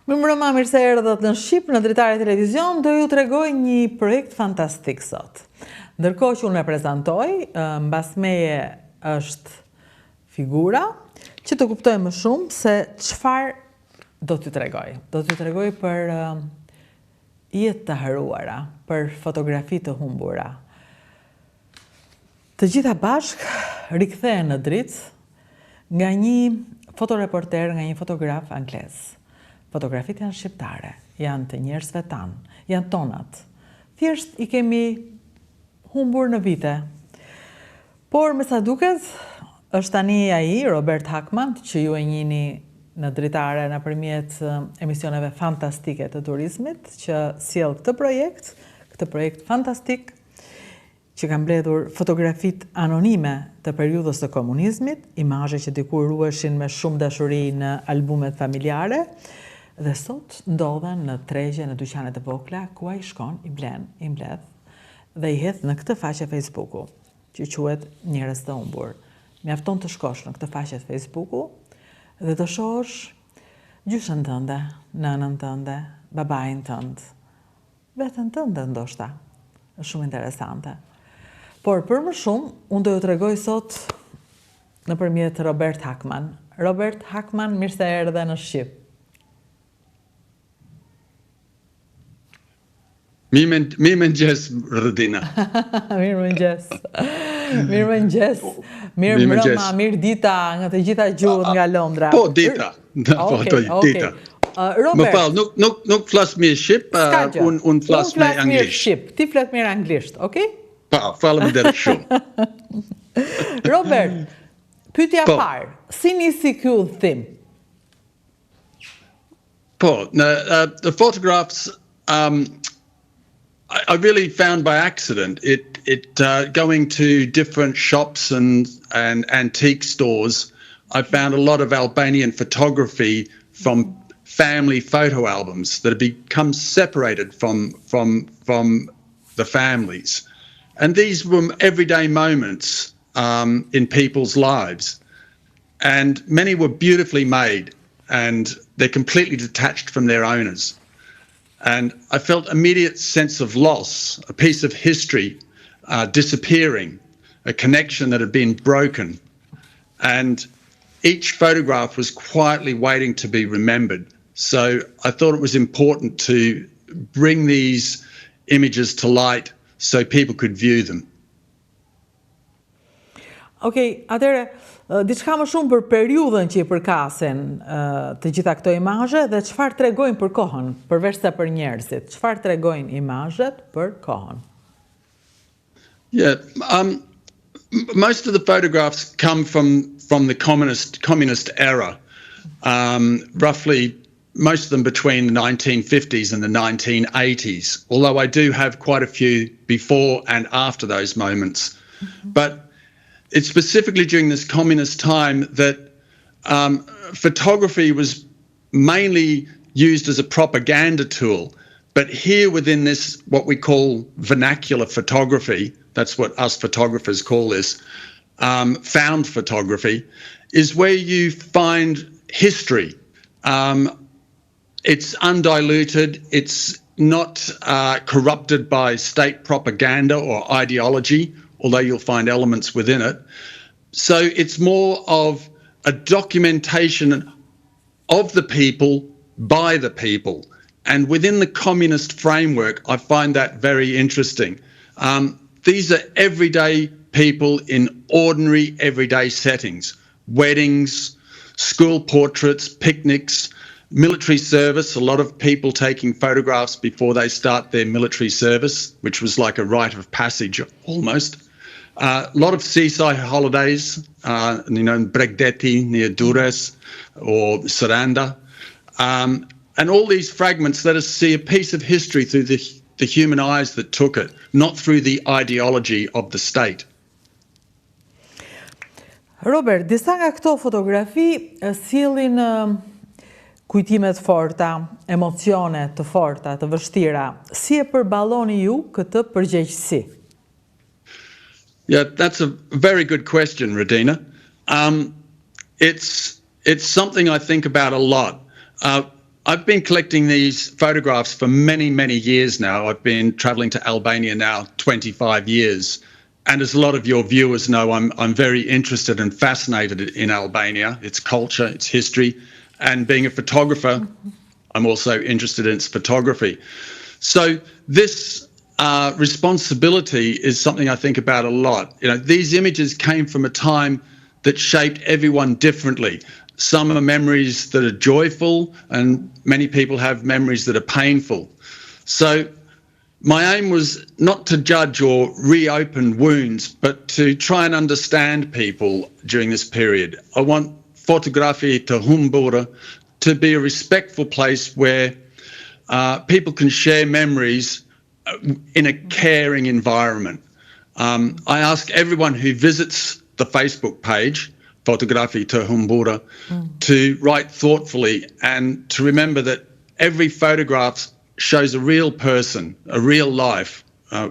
Mirëmbrëma, mirë se erdhët në Shqip, në Dritare Televizion, do ju tregoj një projekt fantastik sot. Ndërkohë që unë e prezantoj, mbas meje është figura, që të kuptoj më shumë se çfarë do t'ju tregoj. Do t'ju tregoj për jetë të haruara, për fotografi të humbura. Të gjitha bashkë rikthehen në dritë nga një fotoreporter, nga një fotograf anglez. Fotografitë janë shqiptare, janë të njerëzve tanë, janë tonat. Thjesht I kemi humbur në vite. Por me sa duket, është tani ai, Robert Hackman, që ju e njihni në Dritare nëpërmjet emisioneve fantastike të turizmit, që sjell këtë projekt fantastik, që ka mbledhur fotografitë anonime të periudhës së komunizmit, imazhe që dikur ruheshin me shumë dashuri në albumet familjare, dhe sot ndodhen në tregje, në dyqanet e vogla, ku ai shkon, I mbledh dhe I hedh në këtë faqe Facebooku, që quhet Njerëz të humbur. Mjafton të shkosh në këtë faqe të Facebooku dhe të shohësh gjyshën tënde, nënën tënde, babain tënd, veten tënde ndoshta. Është shumë interesante. Por për më shumë, unë do ju tregoj sot nëpërmjet Robert Hackman. Robert Hackman, mirë se erdhe në Shqip. Mirëmëngjes, Rodina. Mirëmëngjes. Mirëmëngjes. Mirëmbrëma, mirë dita nga të gjitha gjuhët nga Londra. Po dita. Dita. Robert. Më fal, nuk flas mirë shqip, unë flas me anglisht. Ti flet mirë anglisht, okay? Po, faleminderit shumë. Robert, pyetja parë, si nisi ky udhtim? Po, the photographs I really found by accident it going to different shops and antique stores. I found a lot of Albanian photography from family photo albums that had become separated from the families, and these were everyday moments in people's lives, and many were beautifully made, and they're completely detached from their owners. And I felt immediate sense of loss, a piece of history disappearing, a connection that had been broken. And each photograph was quietly waiting to be remembered. So I thought it was important to bring these images to light so people could view them. Okay, atëre, diçka më shumë për periudhën që I përkasin të gjitha këto imazhe dhe çfarë tregojnë për kohën, përveç se për njerëzit. Çfarë tregojnë imazhet për kohën? Yeah, most of the photographs come from the communist era, roughly most of them between the 1950s and the 1980s, although I do have quite a few before and after those moments. Mm-hmm. But it's specifically during this communist time that photography was mainly used as a propaganda tool. But here within this, what we call vernacular photography, that's what us photographers call this, found photography, is where you find history. It's undiluted, it's not corrupted by state propaganda or ideology, although you'll find elements within it. So it's more of a documentation of the people by the people. And within the communist framework, I find that very interesting. These are everyday people in ordinary, everyday settings. Weddings, school portraits, picnics, military service, a lot of people taking photographs before they start their military service, which was like a rite of passage almost. A lot of seaside holidays, in Bregdeti, near Durrës, or Saranda. And all these fragments let us see a piece of history through the human eyes that took it, not through the ideology of the state. Robert, disa nga këto fotografi sjellin kujtime të forta, emocione të forta, të vështira. Si e përballoni ju këtë përgjegjësi? Yeah, that's a very good question, Rodina. It's something I think about a lot. I've been collecting these photographs for many, many years now. I've been traveling to Albania now 25 years. And as a lot of your viewers know, I'm very interested and fascinated in Albania, its culture, its history. And being a photographer, I'm also interested in its photography. So this responsibility is something I think about a lot. You know, these images came from a time that shaped everyone differently. Some are memories that are joyful, and many people have memories that are painful. So my aim was not to judge or reopen wounds, but to try and understand people during this period. I want Fotografi të Humbura to be a respectful place where people can share memories in a caring environment. I ask everyone who visits the Facebook page, Fotografi të Humbura, to write thoughtfully and to remember that every photograph shows a real person, a real life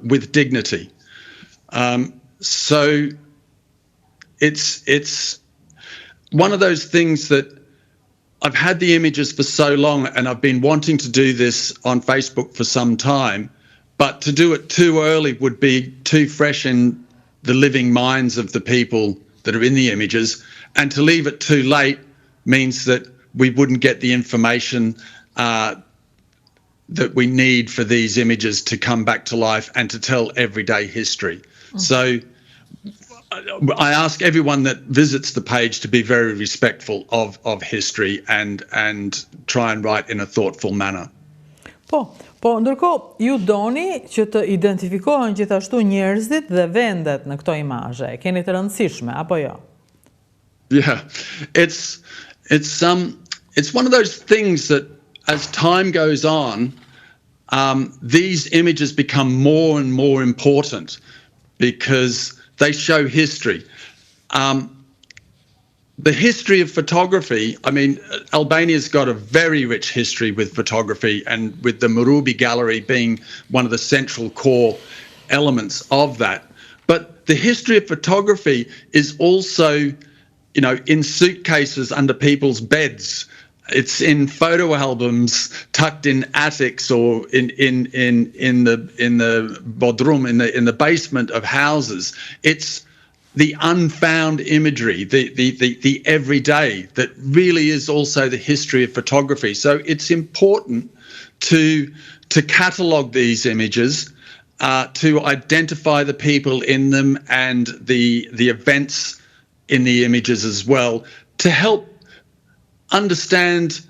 with dignity. So it's one of those things that I've had the images for so long, and I've been wanting to do this on Facebook for some time, but to do it too early would be too fresh in the living minds of the people that are in the images, and to leave it too late means that we wouldn't get the information that we need for these images to come back to life and to tell everyday history. So I ask everyone that visits the page to be very respectful of history and try and write in a thoughtful manner. Po, ndërkohë ju doni që të identifikohen gjithashtu njerëzit dhe vendet në këto imazhe. Keni të rëndësishme apo jo? Yeah, it's one of those things that as time goes on, these images become more and more important because they show history. The history of photography, I mean, Albania's got a very rich history with photography, and with the Murubi Gallery being one of the central core elements of that. But the history of photography is also, you know, in suitcases under people's beds. It's in photo albums tucked in attics or in the bodrum, in the basement of houses. It's the unfound imagery, the everyday that really is also the history of photography. So it's important to catalogue these images, to identify the people in them and the events in the images as well, to help understand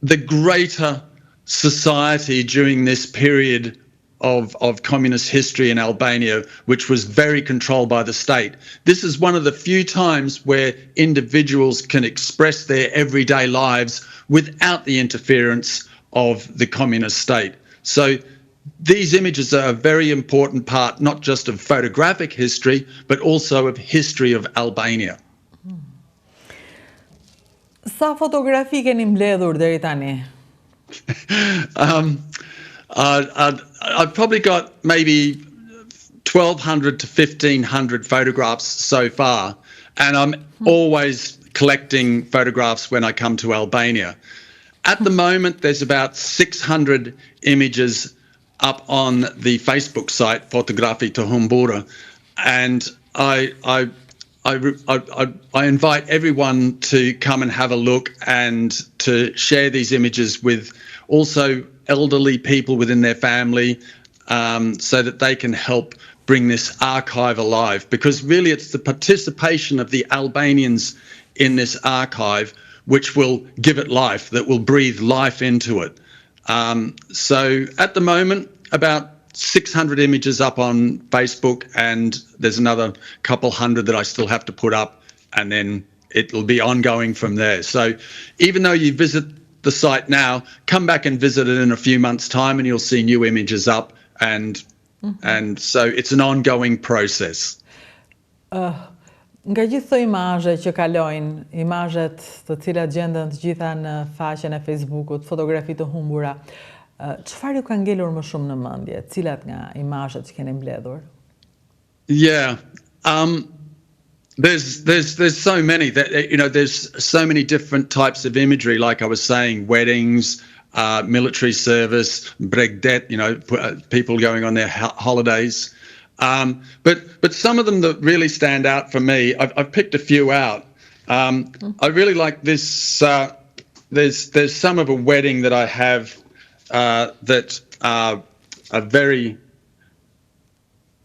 the greater society during this period of communist history in Albania, which was very controlled by the state. This is one of the few times where individuals can express their everyday lives without the interference of the communist state. So these images are a very important part, not just of photographic history, but also of history of Albania. Sa fotografi keni mbledhur deri tani? I've probably got maybe 1,200 to 1,500 photographs so far, and I'm always collecting photographs when I come to Albania. At the moment, there's about 600 images up on the Facebook site, Fotografi të Humbura, and I invite everyone to come and have a look and to share these images with also elderly people within their family, so that they can help bring this archive alive, because really it's the participation of the Albanians in this archive which will give it life, that will breathe life into it. So at the moment, about 600 images up on Facebook, and there's another couple hundred that I still have to put up, and then it'll be ongoing from there. So even though you visit the site now, come back and visit it in a few months' time and you'll see new images up, and so it's an ongoing process. Nga gjithë këto imazhe që kalojnë, imazhet të cilat gjenden të gjitha në faqen e Facebookut, Fotografi të Humbura, çfarë ju ka ngelur më shumë në mendje? Cilat nga imazhet që keni mbledhur? Yeah. There's so many that there's so many different types of imagery. Like I was saying, weddings, military service, Bregdet, people going on their holidays. But some of them that really stand out for me, I've picked a few out. I really like this. There's some of a wedding that I have that are very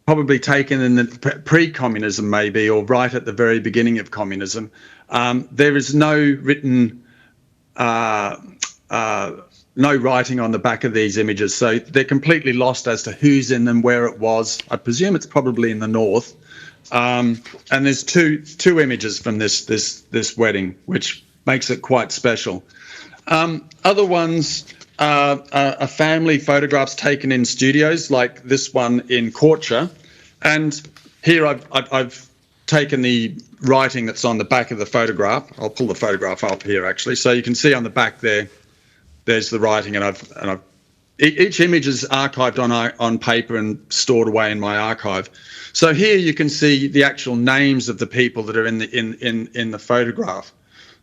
probably taken in the pre-communism maybe, or right at the very beginning of communism. There is no written, no writing on the back of these images, so they're completely lost as to who's in them, where it was. I presume it's probably in the north. And there's two images from this wedding, which makes it quite special. Other ones are family photographs taken in studios, like this one in Korcha. And here I've taken the writing that's on the back of the photograph. I'll pull the photograph up here actually, so you can see on the back there's the writing, and each image is archived on paper and stored away in my archive. So here you can see the actual names of the people that are in the photograph.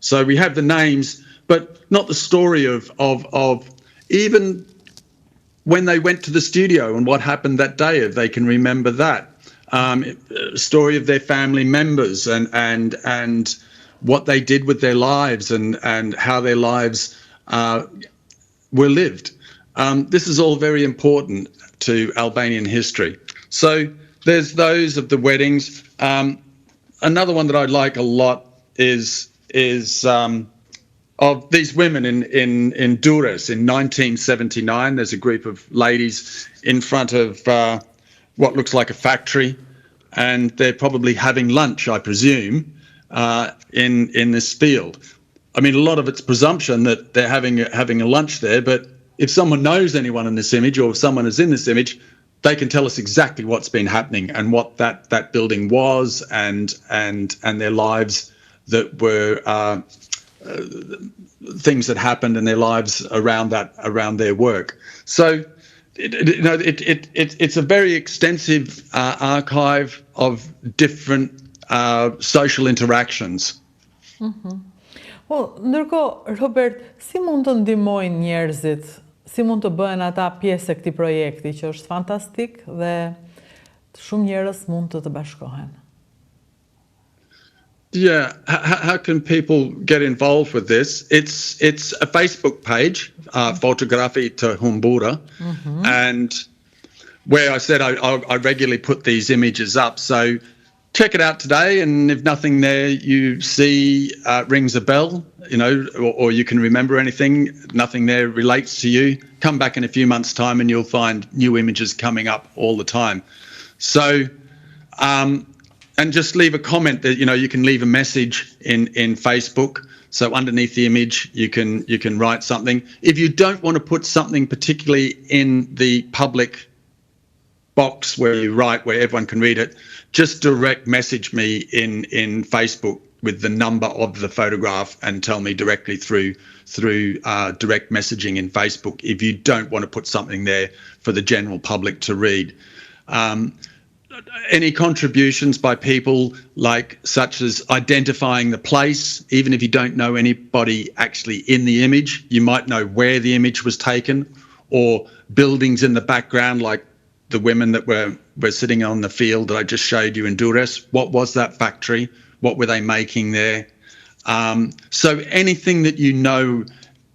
So we have the names, but not the story of even when they went to the studio and what happened that day, if they can remember that. Story of their family members and what they did with their lives and how their lives were lived. This is all very important to Albanian history. So there's those of the weddings. Another one that I like a lot is of these women in Durrës in 1979. There's a group of ladies in front of what looks like a factory, and they're probably having lunch, I presume, in this field. I mean, a lot of it's presumption that they're having a lunch there, but if someone knows anyone in this image, or if someone is in this image, they can tell us exactly what's been happening and what that building was, and their lives that were things that happened in their lives around their work. So it's a very extensive archive of different social interactions. Mm-hmm. Ndërkohë, Robert, si mund të ndihmojnë njerëzit, si mund të bëhen ata pjesë e këtij projekti që është fantastik dhe shumë njerëz mund të bashkohen? Yeah, how can people get involved with this? It's a Facebook page, Fotografi të Humbura, and where I said I regularly put these images up. So check it out today, and if nothing there you see rings a bell, or you can remember anything, nothing there relates to you, come back in a few months' time and you'll find new images coming up all the time. So, and just leave a comment that, you can leave a message in Facebook. So underneath the image, you can write something. If you don't want to put something particularly in the public box where you write, where everyone can read it, just direct message me in Facebook with the number of the photograph and tell me directly through direct messaging in Facebook if you don't want to put something there for the general public to read. Any contributions by people such as identifying the place, even if you don't know anybody actually in the image, you might know where the image was taken, or buildings in the background, like the women that were sitting on the field that I just showed you in Durrës. What was that factory? What were they making there? So anything that you know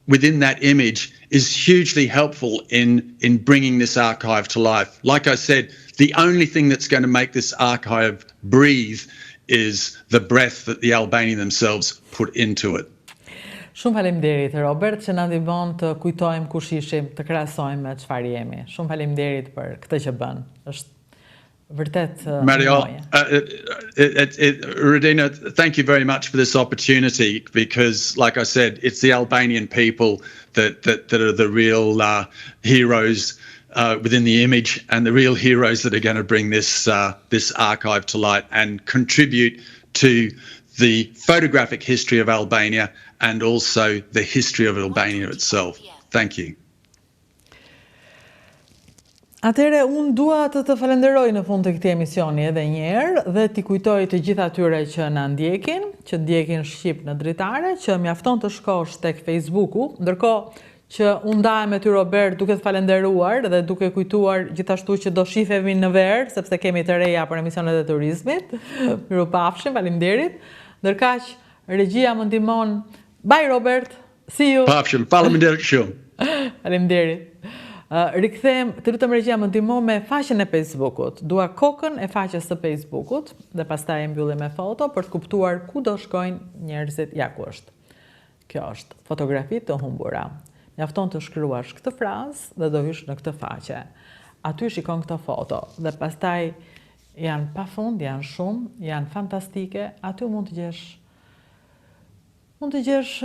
within that image is hugely helpful in bringing this archive to life. Like I said, the only thing that's going to make this archive breathe is the breath that the Albanians themselves put into it. Shumë faleminderit, Robert, që na ndihmon të kujtojmë kush ishim, të krahasojmë me çfarë jemi. Shumë faleminderit për këtë që bën. Është vërtet Marielle, Radina, thank you very much for this opportunity, because, like I said, it's the Albanian people that are the real heroes within the image, and the real heroes that are going to bring this archive to light and contribute to the photographic history of Albania and also the history of Albania itself. Thank you. Atëre, unë dua të falenderoj në fund të këtij emisioni edhe një herë dhe t'i kujtoj të gjithë atyre që na ndjekin, që ndjekin Shqip në dritare, që mjafton të shkosh tek Facebooku, ndërkohë që unë ndahem me ty Robert duke të falenderuar dhe duke kujtuar gjithashtu që do shifemi në verë, sepse kemi të reja për emisionet e turizmit. Mirupafshim, faleminderit. Ndërkaq regjia më ndihmon. Bye Robert. See you. Pafshim, faleminderit shumë. Faleminderit. Rikthehem, të lutem regjia më ndihmo me faqen e Facebookut. Dua kokën e faqes së Facebookut dhe pastaj e mbyllim me foto për të kuptuar ku do shkojnë njerëzit. Ja ku është. Kjo është fotografi të humbura. Mjafton të shkruash këtë frazë dhe do hysh në këtë faqe. Aty shikon këtë foto dhe pastaj janë pafund, janë shumë, janë fantastike. Aty mund të gjesh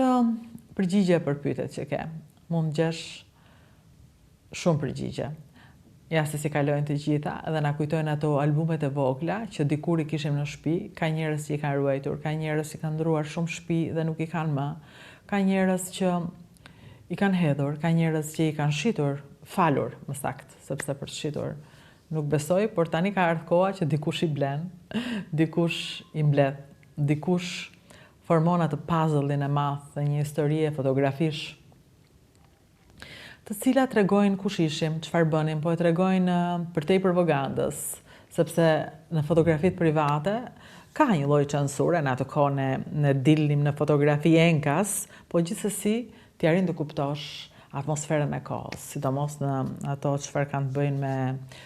përgjigje për pyetjet që ke. Mund të gjesh shumë përgjigje. Ja se si kalojnë të gjitha dhe na kujtojnë ato albumet e vogla që dikur I kishim në shtëpi, ka njerëz që I kanë ruajtur, ka njerëz që kanë ndruar shumë shtëpi dhe nuk I kanë më, ka njerëz që I kanë hedhur, ka njerëz që I kanë shitur, falur, më saktë, sepse për të shitur nuk besoj, por tani ka ardhur koha që dikush I blen, dikush I mbledh, dikush formon atë puzzle-in e madh dhe një historie fotografish të cilat tregojnë kush ishim, çfarë bënim, po e tregojnë përtej propagandës, sepse në fotografitë private ka një lloj censure, në atë kohë ne dilnim në fotografi enkas, po gjithsesi ti arrin të kuptosh atmosferën e kohës, sidomos në ato çfarë kanë të bëjnë me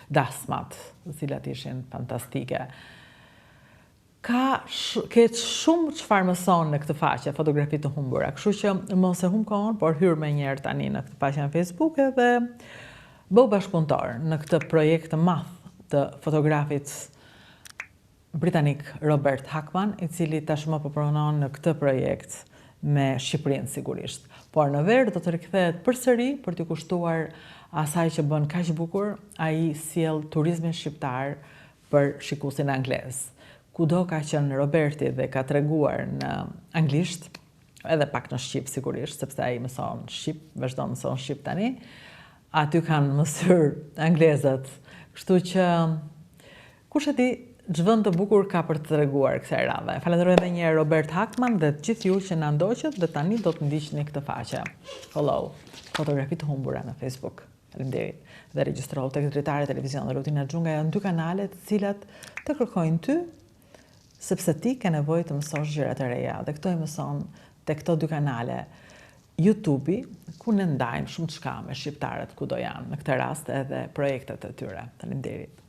dasmat, të cilat ishin fantastike. Ketë shumë çfarë mëson në këtë faqe, fotografi të humbura. Kështu që mos e humb kohën, por hyr më njëherë tani në këtë faqe në Facebook dhe bëu bashkëpunëtor në këtë projekt të madh të fotografit britanik Robert Hackman, I cili tashmë po punon në këtë projekt me Shqipërinë sigurisht. Por në verë do të rikthehet përsëri për t'i kushtuar asaj që bën kaq bukur, ai sjell turizmin shqiptar për shikuesin anglez. Kudo ka qenë Roberti dhe ka treguar në anglisht, edhe pak në shqip sigurisht, sepse ai mëson shqip, vazhdon mëson shqip tani, aty kanë mësyer anglezët. Kështu që kush e di ç'vend të bukur ka për të treguar kësaj radhe. Falenderoj edhe një herë Robert Hackman dhe të gjithë ju që na ndoqët dhe tani do të ndiqni këtë faqe. Follow fotografi të humbura në Facebook. Faleminderit. Dhe regjistrohu tek Dritare Televizion dhe Rutina Xhunga, janë dy kanale të cilat të kërkojnë ty, sepse ti ke nevojë të mësosh gjërat e reja dhe këto I mëson tek këto dy kanale. YouTube-i, ku ne ndajmë shumë çka me shqiptarët kudo janë, në këtë rast edhe projektet e tyre. Faleminderit.